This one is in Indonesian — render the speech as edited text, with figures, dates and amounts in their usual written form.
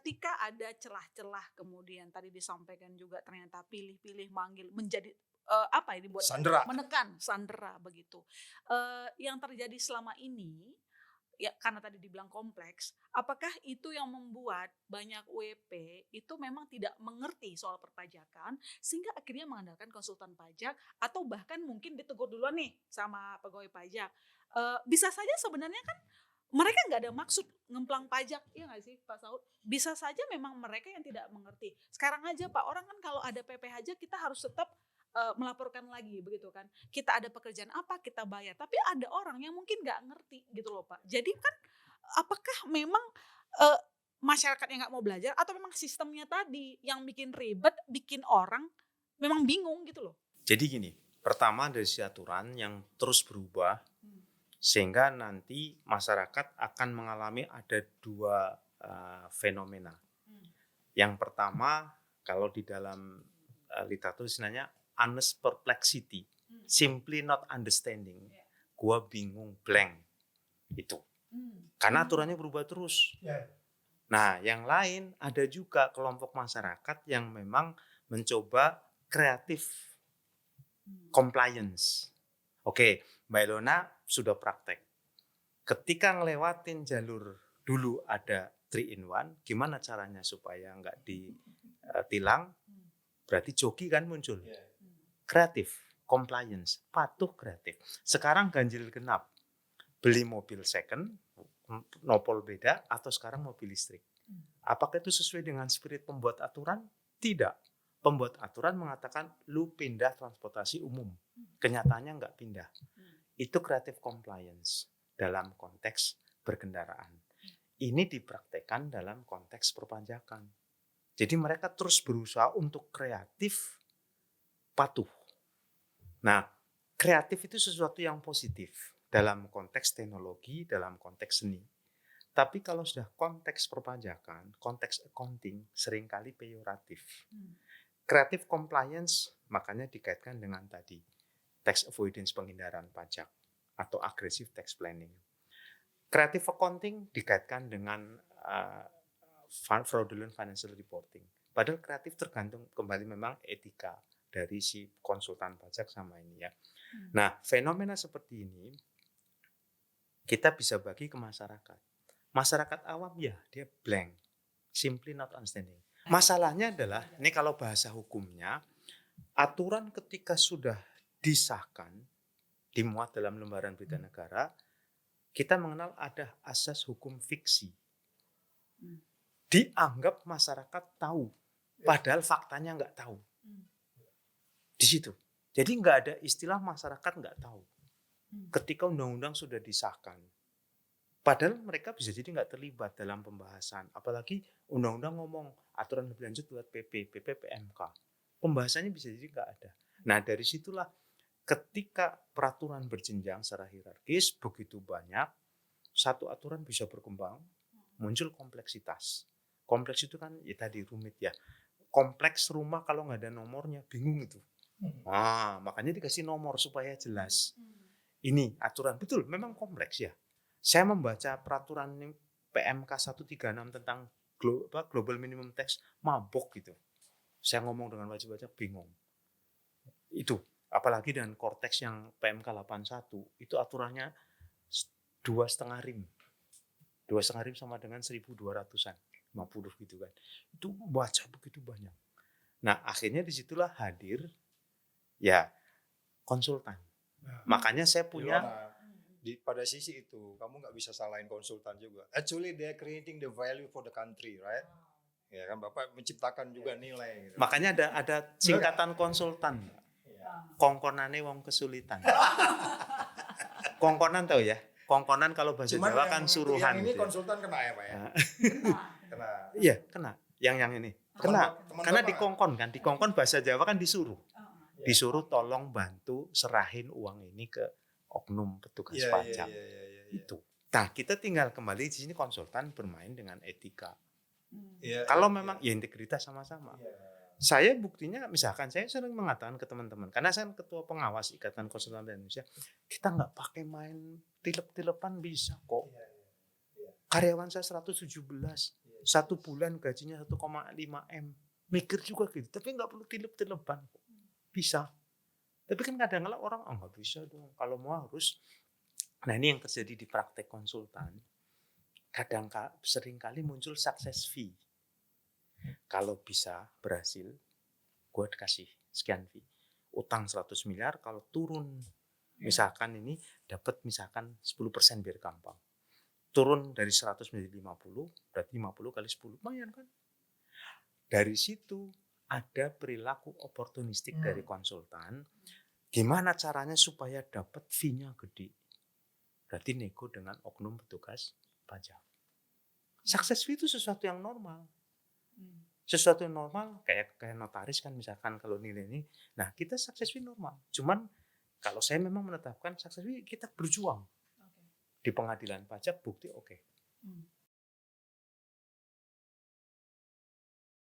ketika ada celah-celah kemudian tadi disampaikan juga ternyata pilih-pilih manggil menjadi apa ini buat Sandera. menekan, sandera begitu. Yang terjadi selama ini ya karena tadi dibilang kompleks, apakah itu yang membuat banyak WP itu memang tidak mengerti soal perpajakan sehingga akhirnya mengandalkan konsultan pajak atau bahkan mungkin ditegur duluan nih sama pegawai pajak. Bisa saja sebenarnya kan mereka nggak ada maksud ngemplang pajak, ya nggak sih Pak Saud? Bisa saja memang mereka yang tidak mengerti. Sekarang aja Pak, orang kan kalau ada PPh aja kita harus tetap melaporkan lagi begitu kan. Kita ada pekerjaan apa kita bayar, tapi ada orang yang mungkin nggak ngerti gitu loh Pak. Jadi kan apakah memang eh, masyarakat yang nggak mau belajar atau memang sistemnya tadi yang bikin ribet, bikin orang memang bingung gitu loh. Jadi gini, pertama dari si aturan yang terus berubah sehingga nanti masyarakat akan mengalami ada dua fenomena. Yang pertama, kalau di dalam literatur istilahnya honest perplexity, simply not understanding. Gua bingung, blank. Itu. Karena aturannya berubah terus. Nah, yang lain ada juga kelompok masyarakat yang memang mencoba kreatif compliance. Oke, Mbak Ilona sudah praktek. Ketika ngelewatin jalur dulu ada 3 in 1, gimana caranya supaya nggak ditilang? Berarti joki kan muncul. Kreatif, compliance, patuh kreatif. Sekarang ganjil genap. Beli mobil second, nopol beda, atau sekarang mobil listrik. Apakah itu sesuai dengan spirit pembuat aturan? Tidak. Pembuat aturan mengatakan lu pindah transportasi umum. Kenyataannya nggak pindah. Itu creative compliance dalam konteks berkendaraan. Ini dipraktekkan dalam konteks perpajakan. Jadi mereka terus berusaha untuk kreatif, patuh. Nah, kreatif itu sesuatu yang positif dalam konteks teknologi, dalam konteks seni. Tapi kalau sudah konteks perpajakan, konteks accounting, seringkali peyoratif. Creative compliance makanya dikaitkan dengan tadi tax avoidance, penghindaran pajak atau aggressive tax planning. Creative accounting dikaitkan dengan fraudulent financial reporting. Padahal kreatif tergantung kembali memang etika dari si konsultan pajak sama ini ya. Nah, fenomena seperti ini kita bisa bagi ke masyarakat. Masyarakat awam ya dia blank, simply not understanding. Masalahnya adalah, ini kalau bahasa hukumnya, aturan ketika sudah disahkan, dimuat dalam lembaran berita negara, kita mengenal ada asas hukum fiksi. Dianggap masyarakat tahu, padahal faktanya nggak tahu. Di situ. Jadi nggak ada istilah masyarakat nggak tahu. Ketika undang-undang sudah disahkan, padahal mereka bisa jadi nggak terlibat dalam pembahasan. Apalagi undang-undang ngomong aturan lebih lanjut buat PP, PMK. Pembahasannya bisa jadi nggak ada. Nah dari situlah ketika peraturan berjenjang secara hierarkis begitu banyak, satu aturan bisa berkembang, muncul kompleksitas. Kompleks itu kan ya tadi rumit ya. Kompleks rumah kalau nggak ada nomornya bingung itu. Nah, makanya dikasih nomor supaya jelas. Ini aturan betul memang kompleks ya. Saya membaca peraturan PMK 136 tentang global minimum tax mabok gitu. Saya ngomong dengan wajib pajak bingung. Itu apalagi dengan korteks yang PMK 81 itu aturannya 2,5 rim. 2,5 rim sama dengan 1.200-an, 50 gitu kan. Itu baca begitu banyak. Nah, akhirnya disitulah hadir ya konsultan. Makanya saya punya pada sisi itu kamu nggak bisa salahin konsultan juga. Actually they are creating the value for the country, right? Ya kan Bapak menciptakan juga nilai. Gitu. Makanya ada singkatan konsultan. Kongkonane wong kesulitan. Kongkonan tahu ya? Kongkonan kalau bahasa Cuman Jawa kan suruhan. Yang ini gitu konsultan kena ya Pak ya? Kena. Iya kena. Yang ini. Kena. Karena dikongkon kan. Dikongkon bahasa Jawa kan disuruh. Disuruh tolong bantu serahin uang ini ke oknum petugas pajak. Itu. Nah kita tinggal kembali di sini konsultan bermain dengan etika. Kalau memang ya integritas sama-sama. Saya buktinya misalkan saya sering mengatakan ke teman-teman karena saya ketua pengawas Ikatan Konsultan Indonesia, kita nggak pakai main tilep-tilepan bisa kok. Karyawan saya 117, 1 bulan gajinya 1,5 M. Mikir juga gitu, tapi nggak perlu tilep-tilepan. Bisa. Tapi kan kadang-kadang orang, nggak bisa dong. Kalau mau harus. Nah ini yang terjadi di praktek konsultan. Sering kali muncul success fee. Kalau bisa berhasil, gue kasih sekian fee. Utang 100 miliar, kalau turun, misalkan ini dapat misalkan 10% biar gampang. Turun dari 100 menjadi 50, berarti 50 kali 10, lumayan kan? Dari situ ada perilaku oportunistik dari konsultan. Gimana caranya supaya dapat fee-nya gede? Berarti nego dengan oknum petugas pajak. Success fee itu sesuatu yang normal. Sesuatu yang normal kayak notaris kan misalkan kalau nilai ini. Nah kita success fee normal. Cuman kalau saya memang menetapkan success fee kita berjuang. Di pengadilan pajak bukti oke.